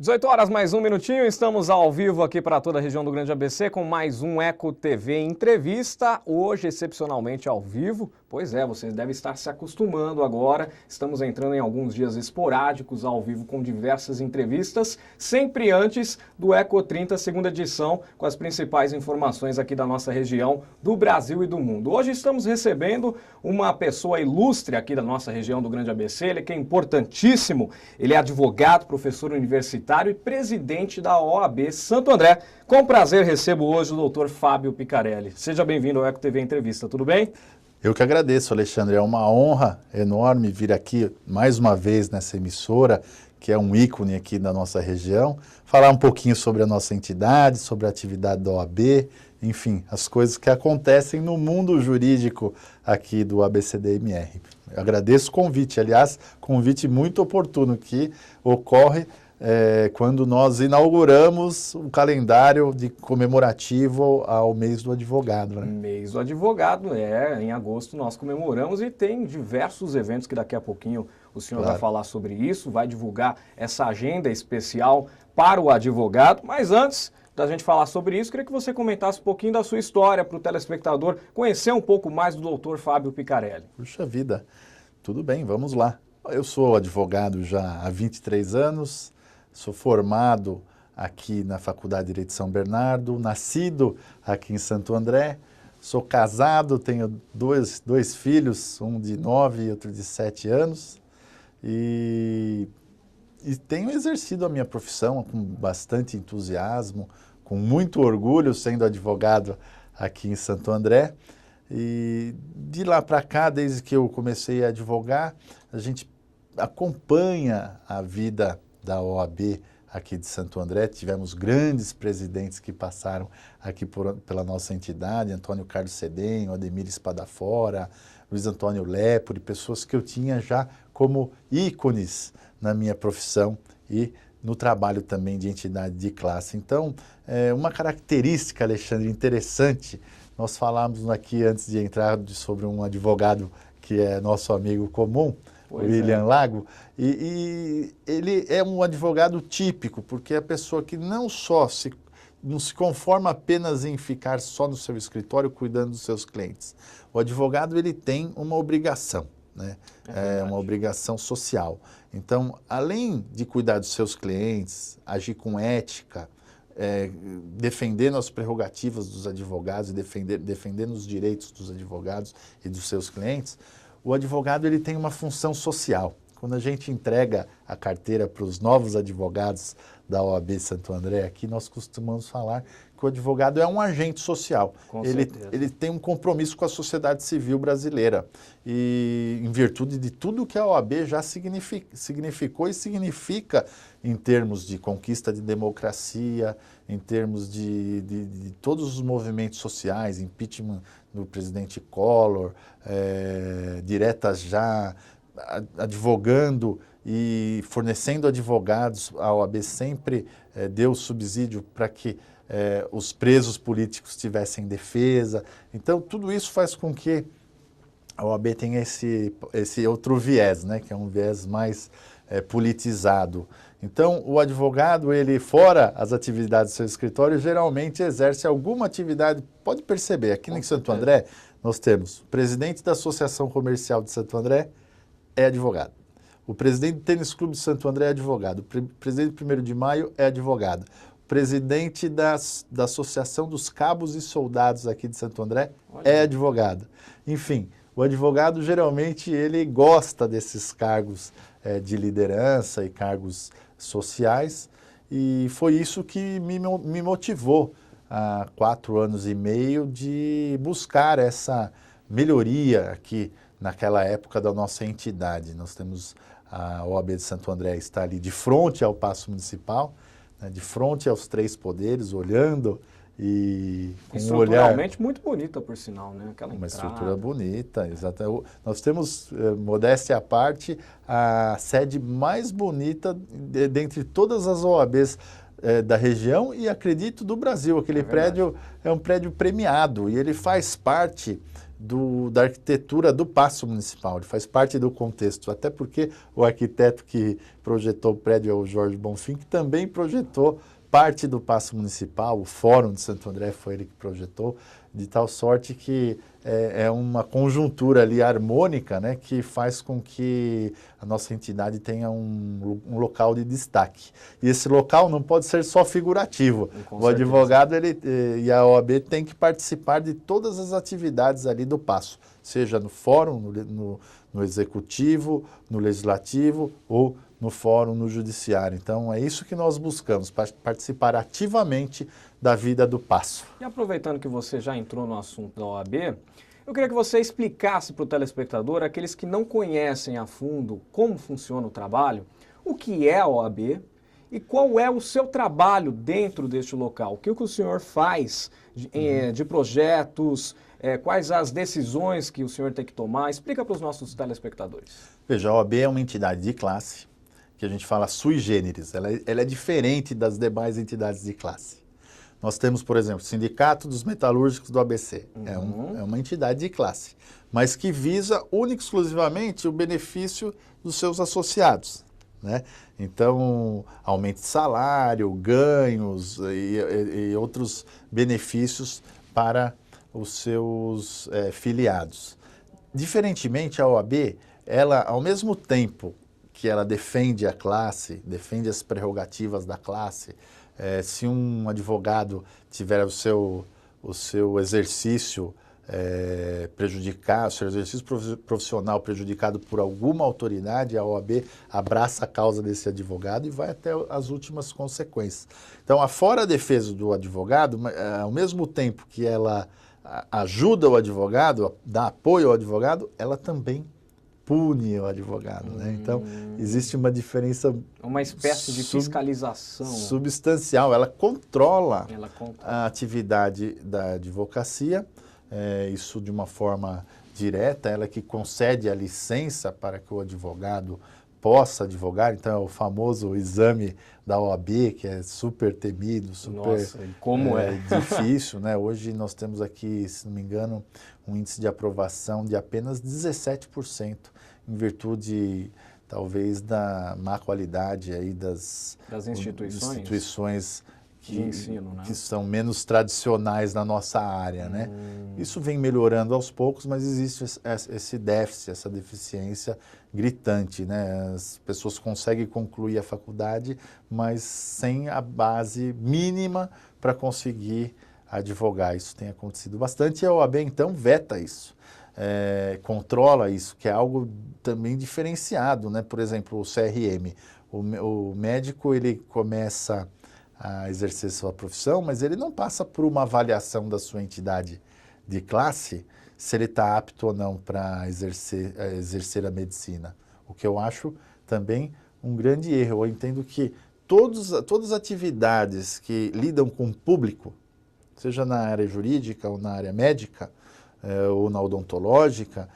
18 horas, mais um minutinho, estamos ao vivo aqui para toda a região do Grande ABC com mais um Eco TV Entrevista, hoje excepcionalmente ao vivo. Pois é, vocês devem estar se acostumando agora, estamos entrando em alguns dias esporádicos ao vivo com diversas entrevistas, sempre antes do Eco 30, segunda edição, com as principais informações aqui da nossa região, do Brasil e do mundo. Hoje estamos recebendo uma pessoa ilustre aqui da nossa região do Grande ABC, ele que é importantíssimo, ele é advogado, professor universitário e presidente da OAB Santo André. Com prazer recebo hoje o doutor Fábio Picarelli. Seja bem-vindo ao Eco TV Entrevista, tudo bem? Eu que agradeço, Alexandre. É uma honra enorme vir aqui mais uma vez nessa emissora, que é um ícone aqui da nossa região, falar um pouquinho sobre a nossa entidade, sobre a atividade da OAB, enfim, as coisas que acontecem no mundo jurídico aqui do ABCDMR. Eu agradeço o convite, aliás, convite muito oportuno que ocorre quando nós inauguramos o calendário comemorativo ao mês do advogado. Né? Mês do advogado, em agosto nós comemoramos e tem diversos eventos que daqui a pouquinho o senhor vai falar sobre isso, vai divulgar essa agenda especial para o advogado, mas antes da gente falar sobre isso, queria que você comentasse um pouquinho da sua história para o telespectador conhecer um pouco mais do doutor Fábio Picarelli. Puxa vida, tudo bem, vamos lá. Eu sou advogado já há 23 anos, sou formado aqui na Faculdade de Direito de São Bernardo, nascido aqui em Santo André, sou casado, tenho dois filhos, um de 9 e outro de 7 anos, e tenho exercido a minha profissão com bastante entusiasmo, com muito orgulho, sendo advogado aqui em Santo André. E de lá para cá, desde que eu comecei a advogar, a gente acompanha a vida da OAB aqui de Santo André. Tivemos grandes presidentes que passaram aqui pela nossa entidade, Antônio Carlos Cedenho, Ademir Espadafora, Luiz Antônio Lepore, pessoas que eu tinha já como ícones na minha profissão e no trabalho também de entidade de classe. Então, uma característica, Alexandre, interessante, nós falamos aqui antes de entrar sobre um advogado que é nosso amigo comum, William Lago, e ele é um advogado típico, porque é a pessoa que não se conforma apenas em ficar só no seu escritório cuidando dos seus clientes. O advogado ele tem uma obrigação, né? É uma obrigação social. Então, além de cuidar dos seus clientes, agir com ética, defendendo as prerrogativas dos advogados e defendendo os direitos dos advogados e dos seus clientes, o advogado ele tem uma função social. Quando a gente entrega a carteira para os novos advogados da OAB Santo André, aqui nós costumamos falar que o advogado é um agente social. Ele tem um compromisso com a sociedade civil brasileira. E em virtude de tudo que a OAB já significou e significa em termos de conquista de democracia, em termos de todos os movimentos sociais, impeachment do presidente Collor, diretas já, advogando e fornecendo advogados, a OAB sempre deu subsídio para que os presos políticos tivessem defesa. Então, tudo isso faz com que a OAB tenha esse outro viés, né, que é um viés mais politizado. Então, o advogado, ele, fora as atividades do seu escritório, geralmente exerce alguma atividade. Pode perceber, aqui em Santo André, nós temos o presidente da Associação Comercial de Santo André, é advogado. O presidente do Tênis Clube de Santo André é advogado. O presidente do 1º de Maio é advogado. O presidente da Associação dos Cabos e Soldados aqui de Santo André é advogado. Enfim, o advogado geralmente ele gosta desses cargos de liderança e cargos sociais, e foi isso que me motivou há 4 anos e meio de buscar essa melhoria aqui naquela época da nossa entidade. Nós temos a OAB de Santo André, está ali de frente ao Paço Municipal, né, de frente aos 3 poderes, olhando e com um olhar... Estruturalmente muito bonita, por sinal, né? Aquela Uma entrada. estrutura bonita, exato. Nós temos, modéstia à parte, a sede mais bonita dentre todas as OABs da região e, acredito, do Brasil. Aquele prédio é um prédio premiado e ele faz parte da arquitetura do Paço Municipal, ele faz parte do contexto, até porque o arquiteto que projetou o prédio é o Jorge Bonfim, que também projetou parte do Paço Municipal, o Fórum de Santo André foi ele que projetou, de tal sorte que é uma conjuntura ali harmônica, né, que faz com que a nossa entidade tenha um local de destaque. E esse local não pode ser só figurativo. O advogado e a OAB tem que participar de todas as atividades ali do Paço, seja no Fórum, no Executivo, no Legislativo ou no Fórum, no Judiciário. Então, é isso que nós buscamos, participar ativamente da vida do Paço. E aproveitando que você já entrou no assunto da OAB, eu queria que você explicasse para o telespectador, aqueles que não conhecem a fundo como funciona o trabalho, o que é a OAB e qual é o seu trabalho dentro deste local. O que o senhor faz de projetos, quais as decisões que o senhor tem que tomar. Explica para os nossos telespectadores. Veja, a OAB é uma entidade de classe, que a gente fala sui generis, ela é diferente das demais entidades de classe. Nós temos, por exemplo, o Sindicato dos Metalúrgicos do ABC, é uma entidade de classe, mas que visa única e exclusivamente o benefício dos seus associados, né? Então, aumento de salário, ganhos e outros benefícios para os seus filiados. Diferentemente, a OAB, ela, ao mesmo tempo que ela defende a classe, defende as prerrogativas da classe, se um advogado tiver o seu exercício prejudicado, o seu exercício profissional prejudicado por alguma autoridade, a OAB abraça a causa desse advogado e vai até as últimas consequências. Então, afora a defesa do advogado, ao mesmo tempo que ela ajuda o advogado, dá apoio ao advogado, ela também pune o advogado, né? Então, existe uma diferença... Uma espécie de fiscalização. Substancial. Ela controla a atividade da advocacia, isso de uma forma direta, ela que concede a licença para que o advogado possa advogar, então é o famoso exame da OAB, que é super temido, super difícil, né? Hoje nós temos aqui, se não me engano, um índice de aprovação de apenas 17%, em virtude, talvez, da má qualidade aí das instituições de ensino, né? Que são menos tradicionais na nossa área, né? Isso vem melhorando aos poucos, mas existe esse déficit, essa deficiência gritante, né? As pessoas conseguem concluir a faculdade, mas sem a base mínima para conseguir advogar. Isso tem acontecido bastante e a OAB, então, veta isso. Controla isso, que é algo também diferenciado, né? Por exemplo, o CRM. O médico, ele começa a exercer sua profissão, mas ele não passa por uma avaliação da sua entidade de classe se ele está apto ou não para exercer a medicina. O que eu acho também um grande erro. Eu entendo que todas as atividades que lidam com o público, seja na área jurídica ou na área médica, ou na odontológica,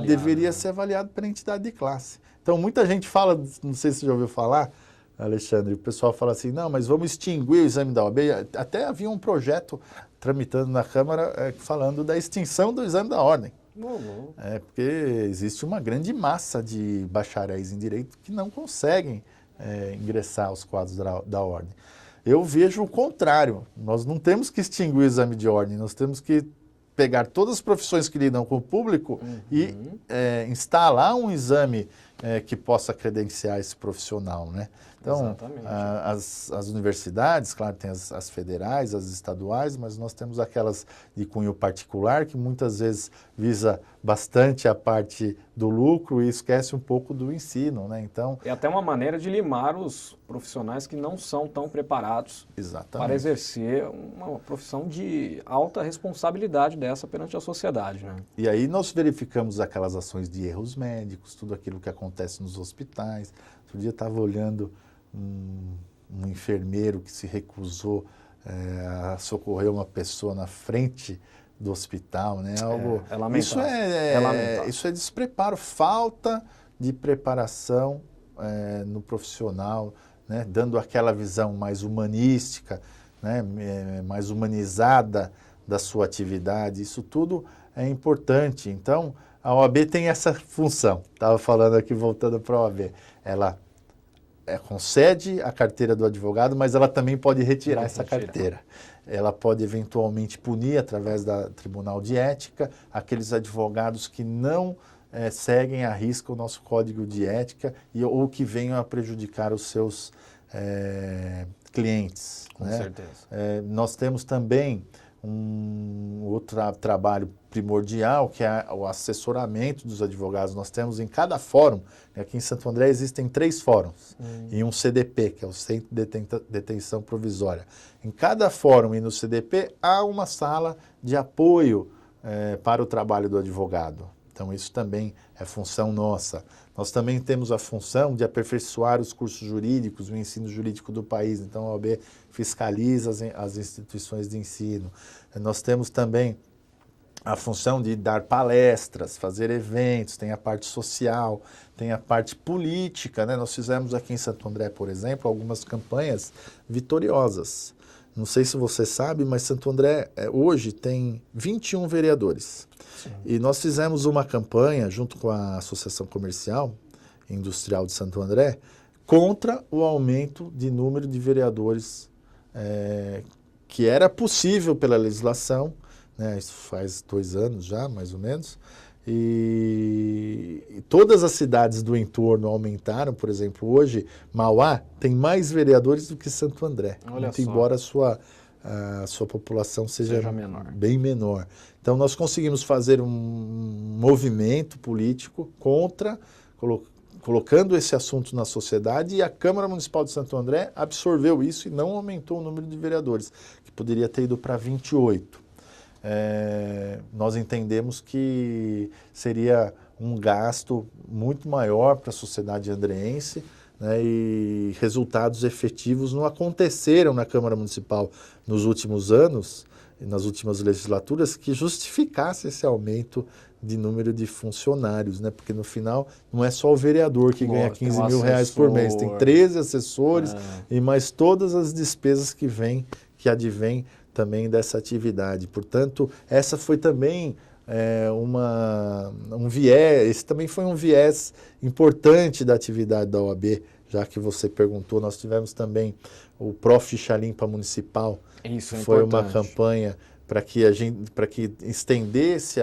deveria ser avaliado pela entidade de classe. Então, muita gente fala, não sei se você já ouviu falar, Alexandre, o pessoal fala assim, não, mas vamos extinguir o exame da OAB. Até havia um projeto tramitando na Câmara falando da extinção do exame da ordem. Porque existe uma grande massa de bacharéis em direito que não conseguem ingressar aos quadros da ordem. Eu vejo o contrário. Nós não temos que extinguir o exame de ordem, nós temos que pegar todas as profissões que lidam com o público e instalar um exame que possa credenciar esse profissional, né? Então, as universidades, claro, tem as federais, as estaduais, mas nós temos aquelas de cunho particular, que muitas vezes visa bastante a parte do lucro e esquece um pouco do ensino, né? Então, é até uma maneira de limar os profissionais que não são tão preparados para exercer uma profissão de alta responsabilidade dessa perante a sociedade, né? E aí nós verificamos aquelas ações de erros médicos, tudo aquilo que acontece nos hospitais. Outro dia estava olhando um enfermeiro que se recusou a socorrer uma pessoa na frente do hospital, né? Algo, é lamentável. Isso é despreparo, falta de preparação no profissional, né? Dando aquela visão mais humanística, né? Mais humanizada da sua atividade, isso tudo é importante. Então, a OAB tem essa função. Estava falando aqui, voltando para a OAB. Ela concede a carteira do advogado, mas ela também pode retirar essa carteira. Ela pode eventualmente punir, através da Tribunal de Ética, aqueles advogados que não seguem à risca o nosso código de ética ou que venham a prejudicar os seus clientes. Com certeza. Nós temos também um outro trabalho primordial, que é o assessoramento dos advogados. Nós temos em cada fórum, aqui em Santo André existem 3 fóruns e um CDP, que é o Centro de Detenção Provisória. Em cada fórum e no CDP há uma sala de apoio para o trabalho do advogado. Então isso também é função nossa. Nós também temos a função de aperfeiçoar os cursos jurídicos, o ensino jurídico do país. Então a OAB fiscaliza as instituições de ensino. Nós temos também a função de dar palestras, fazer eventos, tem a parte social, tem a parte política, né? Nós fizemos aqui em Santo André, por exemplo, algumas campanhas vitoriosas. Não sei se você sabe, mas Santo André hoje tem 21 vereadores. Sim. E nós fizemos uma campanha junto com a Associação Comercial e Industrial de Santo André contra o aumento de número de vereadores que era possível pela legislação, né? Isso faz 2 anos já, mais ou menos. E todas as cidades do entorno aumentaram. Por exemplo, hoje Mauá tem mais vereadores do que Santo André, muito embora a sua população seja bem menor. Então nós conseguimos fazer um movimento político contra, colocando esse assunto na sociedade, e a Câmara Municipal de Santo André absorveu isso e não aumentou o número de vereadores, que poderia ter ido para 28. Nós entendemos que seria um gasto muito maior para a sociedade andreense, né, e resultados efetivos não aconteceram na Câmara Municipal nos últimos anos e nas últimas legislaturas que justificasse esse aumento de número de funcionários, né? Porque no final não é só o vereador que ganha 15 mil reais por mês, tem 13 assessores e mais todas as despesas que advêm também dessa atividade. Portanto, essa foi também um viés, esse também foi um viés importante da atividade da OAB, já que você perguntou. Nós tivemos também o Pró Ficha Limpa Municipal. Isso é foi importante. Uma campanha para que estendesse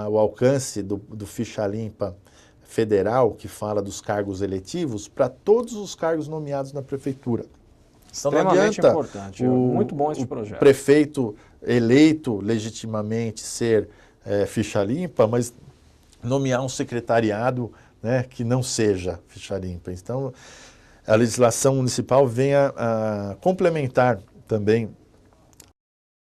o alcance do Ficha Limpa federal, que fala dos cargos eletivos, para todos os cargos nomeados na prefeitura. Então, extremamente importante. Muito bom esse projeto. O prefeito eleito legitimamente ser ficha limpa, mas nomear um secretariado, né, que não seja ficha limpa. Então, a legislação municipal vem a complementar também